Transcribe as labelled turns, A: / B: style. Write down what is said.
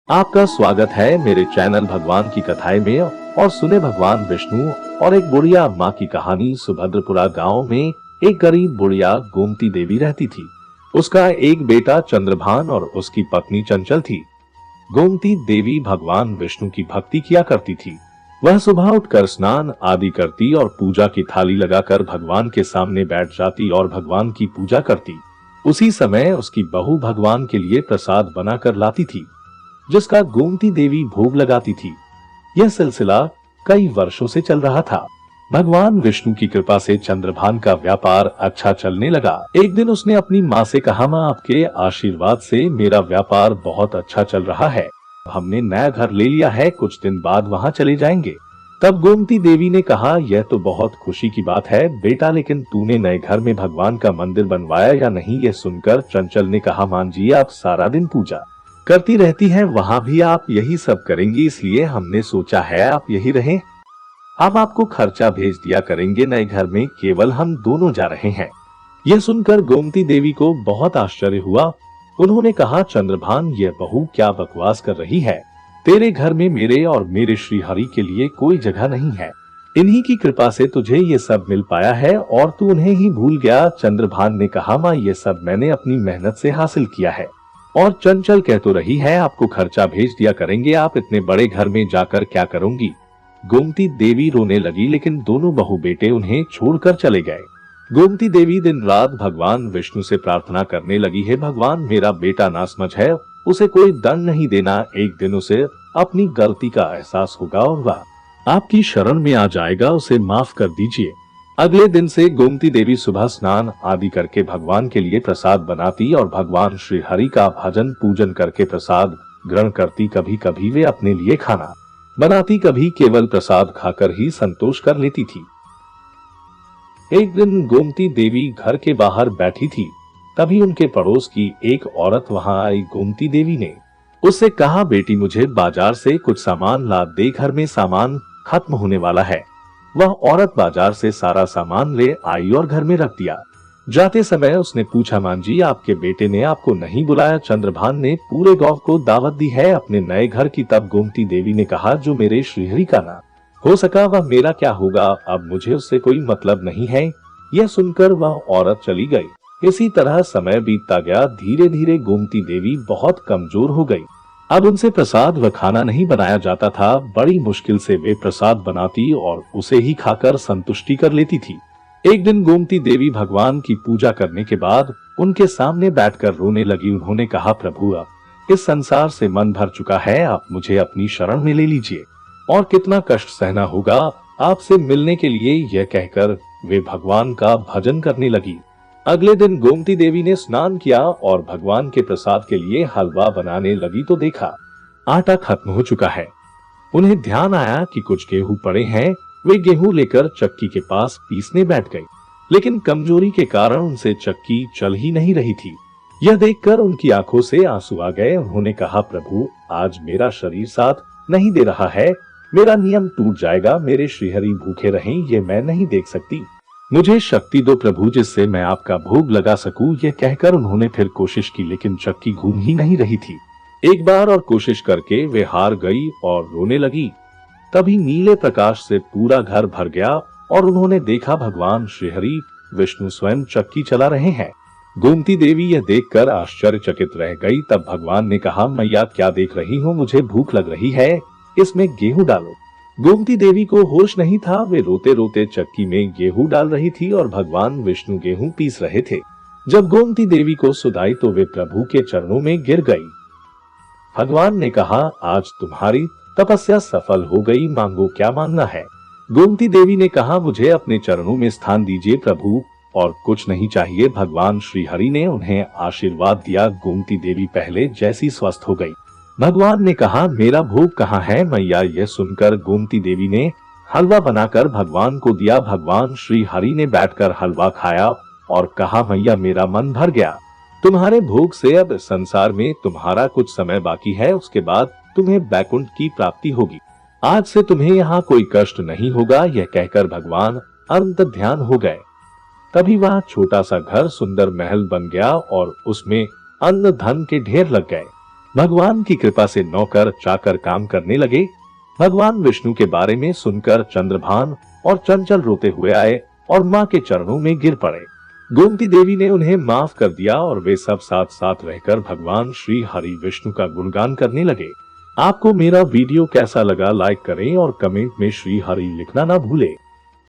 A: आपका स्वागत है मेरे चैनल भगवान की कथाएं में। और सुने भगवान विष्णु और एक बुढ़िया माँ की कहानी। सुभद्रपुरा गांव में एक गरीब बुढ़िया गोमती देवी रहती थी। उसका एक बेटा चंद्रभान और उसकी पत्नी चंचल थी। गोमती देवी भगवान विष्णु की भक्ति किया करती थी। वह सुबह उठकर स्नान आदि करती और पूजा की थाली लगाकर भगवान के सामने बैठ जाती और भगवान की पूजा करती। उसी समय उसकी बहू भगवान के लिए प्रसाद बनाकर लाती थी, जिसका गोमती देवी भोग लगाती थी। यह सिलसिला कई वर्षों से चल रहा था। भगवान विष्णु की कृपा से चंद्रभान का व्यापार अच्छा चलने लगा। एक दिन उसने अपनी माँ से कहा, माँ, आपके आशीर्वाद से मेरा व्यापार बहुत अच्छा चल रहा है। हमने नया घर ले लिया है, कुछ दिन बाद वहाँ चले जाएंगे। तब गोमती देवी ने कहा, यह तो बहुत खुशी की बात है बेटा, लेकिन तूने नए घर में भगवान का मंदिर बनवाया या नहीं? यह सुनकर चंचल ने कहा, मां जी, आप सारा दिन पूजा करती रहती हैं, वहाँ भी आप यही सब करेंगी, इसलिए हमने सोचा है आप यही रहें। हम आपको खर्चा भेज दिया करेंगे, नए घर में केवल हम दोनों जा रहे हैं। यह सुनकर गोमती देवी को बहुत आश्चर्य हुआ। उन्होंने कहा, चंद्रभान, यह बहू क्या बकवास कर रही है? तेरे घर में मेरे और मेरे श्री हरि के लिए कोई जगह नहीं है। इन्हीं की कृपा से तुझे ये सब मिल पाया है और तू उन्हें ही भूल गया। चंद्रभान ने कहा, माँ, ये सब मैंने अपनी मेहनत से हासिल किया है। और चंचल कह तो रही है आपको खर्चा भेज दिया करेंगे, आप इतने बड़े घर में जाकर क्या करूंगी? गोमती देवी रोने लगी, लेकिन दोनों बहू बेटे उन्हें छोड़कर चले गए। गोमती देवी दिन रात भगवान विष्णु से प्रार्थना करने लगी है, भगवान, मेरा बेटा नासमझ है, उसे कोई दंड नहीं देना। एक दिन उसे अपनी गलती का एहसास होगा और वह आपकी शरण में आ जाएगा, उसे माफ कर दीजिए। अगले दिन से गोमती देवी सुबह स्नान आदि करके भगवान के लिए प्रसाद बनाती और भगवान श्री हरि का भजन पूजन करके प्रसाद ग्रहण करती। कभी कभी वे अपने लिए खाना बनाती, कभी केवल प्रसाद खाकर ही संतोष कर लेती थी। एक दिन गोमती देवी घर के बाहर बैठी थी, तभी उनके पड़ोस की एक औरत वहां आई। गोमती देवी ने उससे कहा, बेटी, मुझे बाजार से कुछ सामान ला दे, घर में सामान खत्म होने वाला है। वह औरत बाजार से सारा सामान ले आई और घर में रख दिया। जाते समय उसने पूछा, मां जी, आपके बेटे ने आपको नहीं बुलाया? चंद्रभान ने पूरे गांव को दावत दी है अपने नए घर की। तब गोमती देवी ने कहा, जो मेरे श्रीहरि का ना हो सका वह मेरा क्या होगा, अब मुझे उससे कोई मतलब नहीं है। यह सुनकर वह औरत चली गई। इसी तरह समय बीतता गया। धीरे धीरे गोमती देवी बहुत कमजोर हो गई। अब उनसे प्रसाद व खाना नहीं बनाया जाता था। बड़ी मुश्किल से वे प्रसाद बनाती और उसे ही खाकर संतुष्टि कर लेती थी। एक दिन गोमती देवी भगवान की पूजा करने के बाद उनके सामने बैठकर रोने लगी। उन्होंने कहा, प्रभु, अब इस संसार से मन भर चुका है, आप मुझे अपनी शरण में ले लीजिए। और कितना कष्ट सहना होगा आपसे मिलने के लिए। यह कहकर वे भगवान का भजन करने लगी। अगले दिन गोमती देवी ने स्नान किया और भगवान के प्रसाद के लिए हलवा बनाने लगी तो देखा आटा खत्म हो चुका है। उन्हें ध्यान आया कि कुछ गेहूं पड़े हैं। वे गेहूं लेकर चक्की के पास पीसने बैठ गई, लेकिन कमजोरी के कारण उनसे चक्की चल ही नहीं रही थी। यह देखकर उनकी आंखों से आंसू आ गए। उन्होंने कहा, प्रभु, आज मेरा शरीर साथ नहीं दे रहा है, मेरा नियम टूट जाएगा, मेरे श्रीहरि भूखे रहें ये मैं नहीं देख सकती। मुझे शक्ति दो प्रभु, जिससे मैं आपका भोग लगा सकूं। यह कहकर उन्होंने फिर कोशिश की, लेकिन चक्की घूम ही नहीं रही थी। एक बार और कोशिश करके वे हार गई और रोने लगी। तभी नीले प्रकाश से पूरा घर भर गया और उन्होंने देखा भगवान श्रीहरि विष्णु स्वयं चक्की चला रहे हैं। गोमती देवी यह देखकर आश्चर्यचकित रह गई। तब भगवान ने कहा, मैया, क्या देख रही हो? मुझे भूख लग रही है, इसमें गेहूं डालो। गोमती देवी को होश नहीं था। वे रोते रोते चक्की में गेहूं डाल रही थी और भगवान विष्णु गेहूं पीस रहे थे। जब गोमती देवी को सुध आई तो वे प्रभु के चरणों में गिर गई। भगवान ने कहा, आज तुम्हारी तपस्या सफल हो गई, मांगो क्या मांगना है। गोमती देवी ने कहा, मुझे अपने चरणों में स्थान दीजिए प्रभु, और कुछ नहीं चाहिए। भगवान श्री हरि ने उन्हें आशीर्वाद दिया। गोमती देवी पहले जैसी स्वस्थ हो गई। भगवान ने कहा, मेरा भोग कहाँ है मैया? यह सुनकर गोमती देवी ने हलवा बनाकर भगवान को दिया। भगवान श्री हरि ने बैठकर हलवा खाया और कहा, मैया, मेरा मन भर गया। तुम्हारे भोग से अब संसार में तुम्हारा कुछ समय बाकी है, उसके बाद तुम्हें बैकुंठ की प्राप्ति होगी। आज से तुम्हें यहाँ कोई कष्ट नहीं होगा। यह कहकर भगवान अंत ध्यान हो गए। तभी वहाँ छोटा सा घर सुंदर महल बन गया और उसमें अन्न धन के ढेर लग गए। भगवान की कृपा से नौकर चाकर काम करने लगे। भगवान विष्णु के बारे में सुनकर चंद्रभान और चंचल रोते हुए आए और माँ के चरणों में गिर पड़े। गोमती देवी ने उन्हें माफ कर दिया और वे सब साथ साथ रहकर भगवान श्री हरि विष्णु का गुणगान करने लगे। आपको मेरा वीडियो कैसा लगा लाइक करें और कमेंट में श्री हरि लिखना ना भूलें।